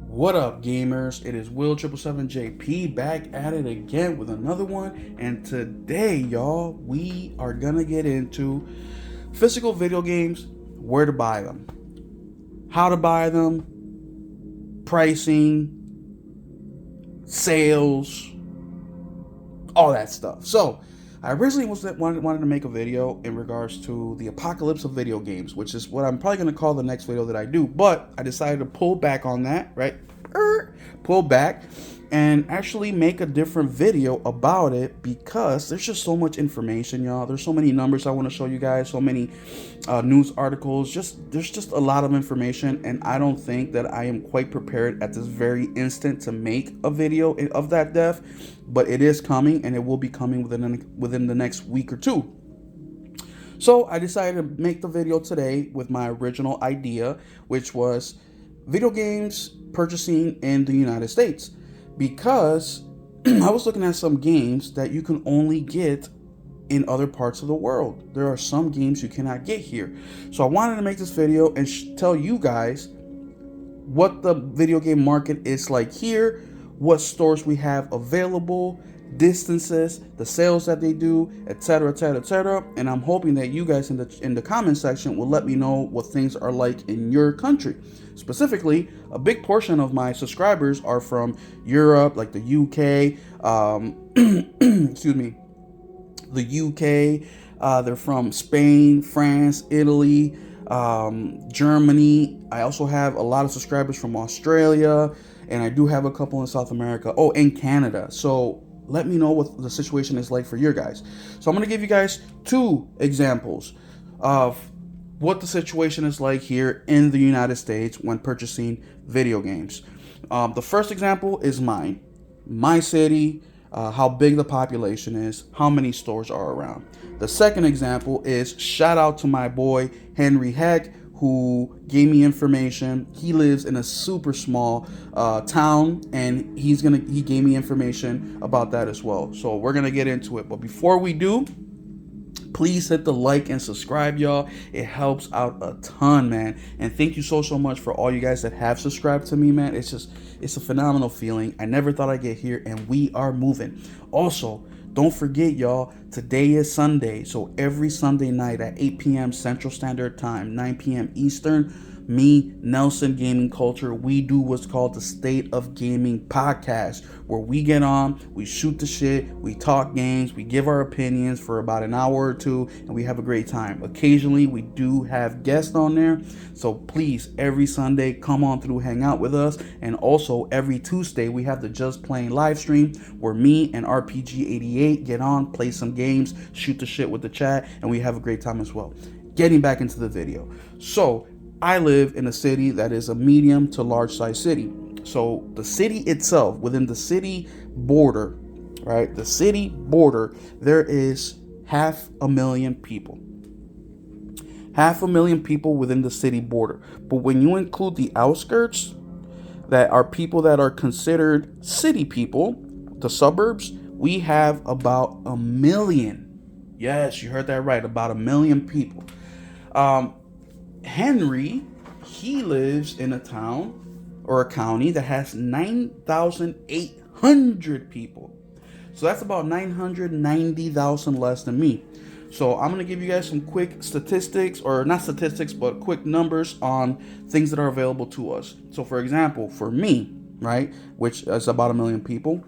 What up, gamers? It is Will777JP back at it again with another one. And today, y'all, we are gonna get into physical video games, where to buy them, how to buy them, pricing, sales, all that stuff. So, I originally wanted to make a video in regards to the apocalypse of video games, which is what I'm probably going to call the next video that I do. But I decided to pull back on that, right? Pull back and actually make a different video about it because there's just so much information, y'all. There's so many numbers I want to show you guys, so many news articles. There's just a lot of information, and I don't think that I am quite prepared at this very instant to make a video of that depth. But it is coming, and it will be coming within the next week or two. So I decided to make the video today with my original idea, which was video games purchasing in the United States, because I was looking at some games that you can only get in other parts of the world. There are some games you cannot get here. So I wanted to make this video and tell you guys what the video game market is like here, what stores we have available, distances, the sales that they do, etc., etc., etc. And I'm hoping that you guys in the comment section will let me know what things are like in your country. Specifically, a big portion of my subscribers are from Europe, like the UK, excuse me, the UK. They're from Spain, France, Italy, Germany. I also have a lot of subscribers from Australia, and I do have a couple in South America. Oh, and Canada. So let me know what the situation is like for your guys. So I'm going to give you guys two examples of what the situation is like here in the United States when purchasing video games. The first example is my city, how big the population is, how many stores are around. The second example is shout out to my boy Henry Heck, who gave me information. He lives in a super small town, and he gave me information about that as well. So we're gonna get into it. But before we do, please hit the like and subscribe, y'all. It helps out a ton, man. And thank you so much for all you guys that have subscribed to me, man. It's a phenomenal feeling. I never thought I'd get here, and we are moving. Also, don't forget, y'all, today is Sunday. So every Sunday night at 8 p.m. Central Standard Time, 9 p.m. Eastern, me, Nelson Gaming Culture, we do what's called the State of Gaming podcast, where we get on, we shoot the shit, we talk games, we give our opinions for about an hour or two, and we have a great time. Occasionally, we do have guests on there, so please, every Sunday, come on through, hang out with us. And also, every Tuesday, we have the Just Playing live stream, where me and RPG88 get on, play some games, shoot the shit with the chat, and we have a great time as well. Getting back into the video. So, I live in a city that is a medium to large size city. So the city itself, within the city border, right? The city border, there is 500,000 people. 500,000 people within the city border. But when you include the outskirts, that are people that are considered city people, the suburbs, we have about 1 million. Yes, you heard that right, about 1 million people. Henry, he lives in a town or a county that has 9,800 people. So that's about 990,000 less than me. So I'm going to give you guys some quick statistics, or not statistics, but quick numbers on things that are available to us. So for example, for me, right, which is about 1 million people,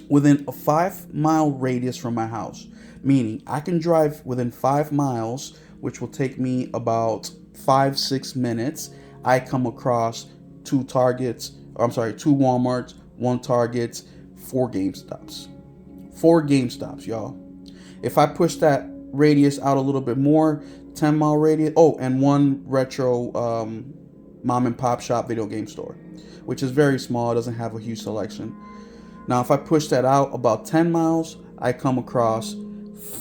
within a 5-mile radius from my house, meaning I can drive within 5 miles, which will take me about 5-6 minutes. I come across 2 Walmarts, 1 Targets, 4 GameStops. 4 GameStops, y'all. If I push that radius out a little bit more, 10-mile radius, and 1 retro mom and pop shop video game store, which is very small. It doesn't have a huge selection. Now, if I push that out about 10 miles, I come across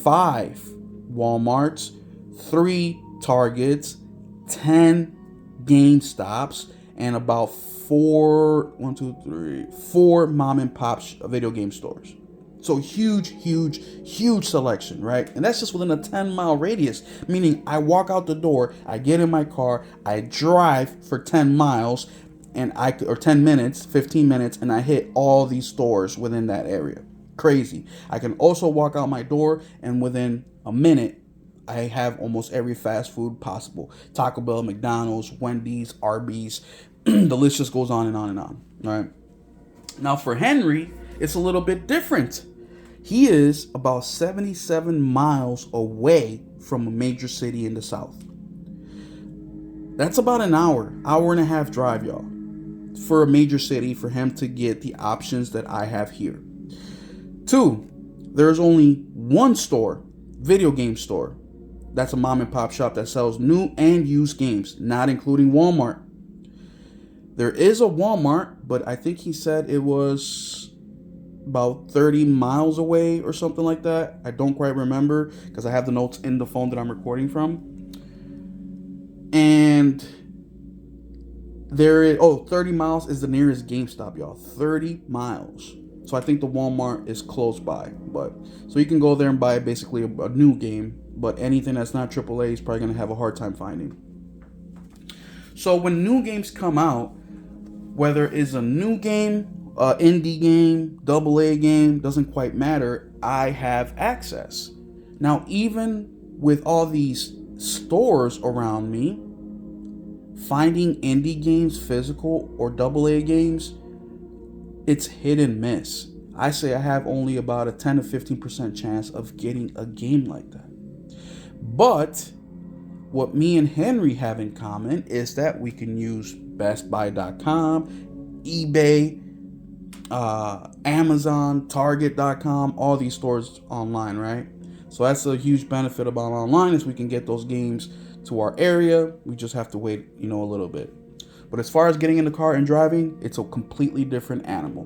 5 Walmarts, 3 Targets, 10 GameStops, and about 4 mom and pop video game stores. So huge selection, right? And that's just within a 10-mile radius, meaning I walk out the door, I get in my car, I drive for 10 miles, and I could, or 10 minutes, 15 minutes, and I hit all these stores within that area. Crazy. I can also walk out my door, and within a minute, I have almost every fast food possible. Taco Bell, McDonald's, Wendy's, Arby's. The list just goes on and on and on. All right. Now for Henry, it's a little bit different. He is about 77 miles away from a major city in the south. That's about an hour and a half drive, y'all, for a major city for him to get the options that I have here. 2, there's only one store, video game store. That's a mom and pop shop that sells new and used games, not including Walmart. There is a Walmart, but I think he said it was about 30 miles away or something like that. I don't quite remember because I have the notes in the phone that I'm recording from. And there is, 30 miles is the nearest GameStop, y'all. 30 miles. So I think the Walmart is close by. But so you can go there and buy basically a new game, but anything that's not AAA is probably going to have a hard time finding. So when new games come out, whether it's a new game, indie game, AA game, doesn't quite matter, I have access. Now, even with all these stores around me, finding indie games, physical or AA games, it's hit and miss. I say I have only about a 10 to 15% chance of getting a game like that. But what me and Henry have in common is that we can use BestBuy.com, eBay, Amazon, Target.com, all these stores online, right? So that's a huge benefit about online is we can get those games to our area. We just have to wait, a little bit. But as far as getting in the car and driving, it's a completely different animal.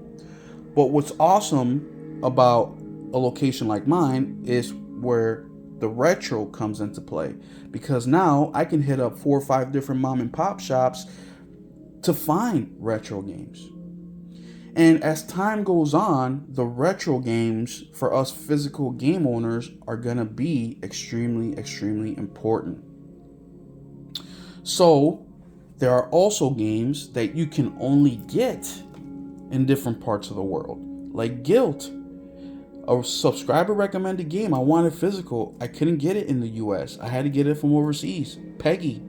But what's awesome about a location like mine is where the retro comes into play, because now I can hit up 4 or 5 different mom and pop shops to find retro games. And as time goes on, the retro games for us physical game owners are going to be extremely, extremely important. So there are also games that you can only get in different parts of the world, like Guilt, a subscriber recommended game. I wanted physical. I couldn't get it in the US. I had to get it from overseas. Peggy,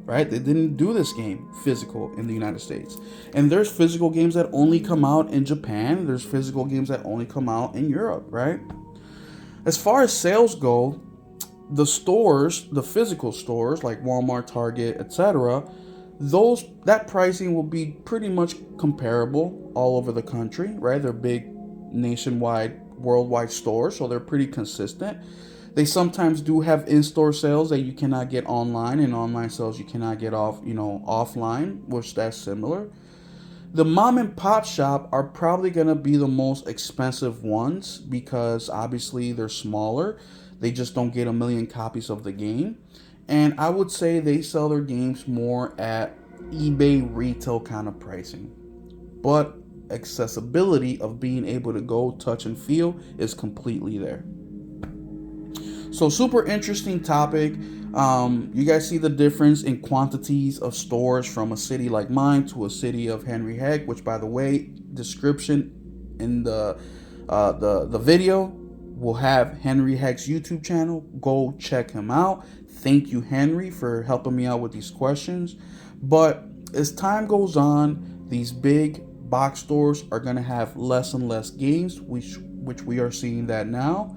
right? They didn't do this game physical in the United States. And there's physical games that only come out in Japan. There's physical games that only come out in Europe, right? As far as sales go, the stores, the physical stores like Walmart, Target, etc., that pricing will be pretty much comparable all over the country, right? They're big nationwide, worldwide stores, so they're pretty consistent. They sometimes do have in-store sales that you cannot get online, and online sales you cannot get offline, which that's similar. The mom and pop shop are probably going to be the most expensive ones because obviously they're smaller. They just don't get a million copies of the game. And I would say they sell their games more at eBay retail kind of pricing. But accessibility of being able to go touch and feel is completely there. So super interesting topic. You guys see the difference in quantities of stores from a city like mine to a city of Henry Heck, which by the way, description in the video will have Henry Heck's YouTube channel. Go check him out. Thank you, Henry, for helping me out with these questions. But as time goes on, these big box stores are going to have less and less games, which we are seeing that now.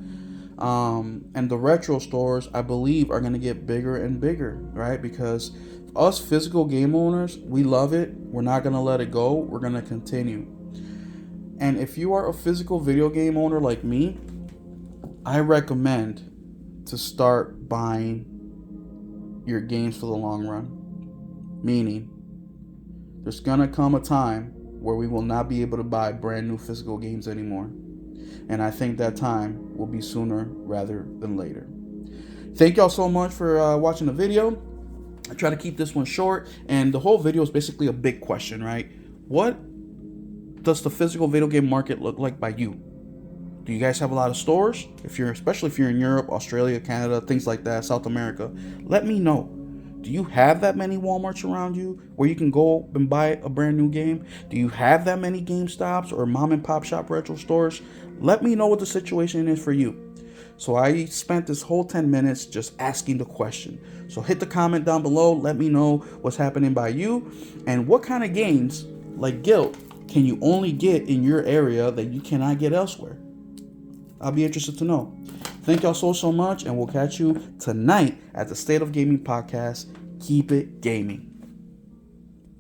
And the retro stores, I believe, are going to get bigger and bigger, right? Because us physical game owners, we love it. We're not going to let it go. We're going to continue. And if you are a physical video game owner like me, I recommend to start buying your games for the long run. Meaning, there's going to come a time where we will not be able to buy brand new physical games anymore. And I think that time will be sooner rather than later. Thank y'all so much for watching the video. I try to keep this one short, and the whole video is basically a big question, right? What does the physical video game market look like by you? Do you guys have a lot of stores? Especially if you're in Europe, Australia, Canada, things like that, South America, let me know. Do you have that many Walmarts around you where you can go and buy a brand new game? Do you have that many GameStops or mom and pop shop retro stores? Let me know what the situation is for you. So I spent this whole 10 minutes just asking the question. So hit the comment down below. Let me know what's happening by you and what kind of games like Guilt can you only get in your area that you cannot get elsewhere. I'll be interested to know. Thank y'all so much, and we'll catch you tonight at the State of Gaming podcast. Keep it gaming.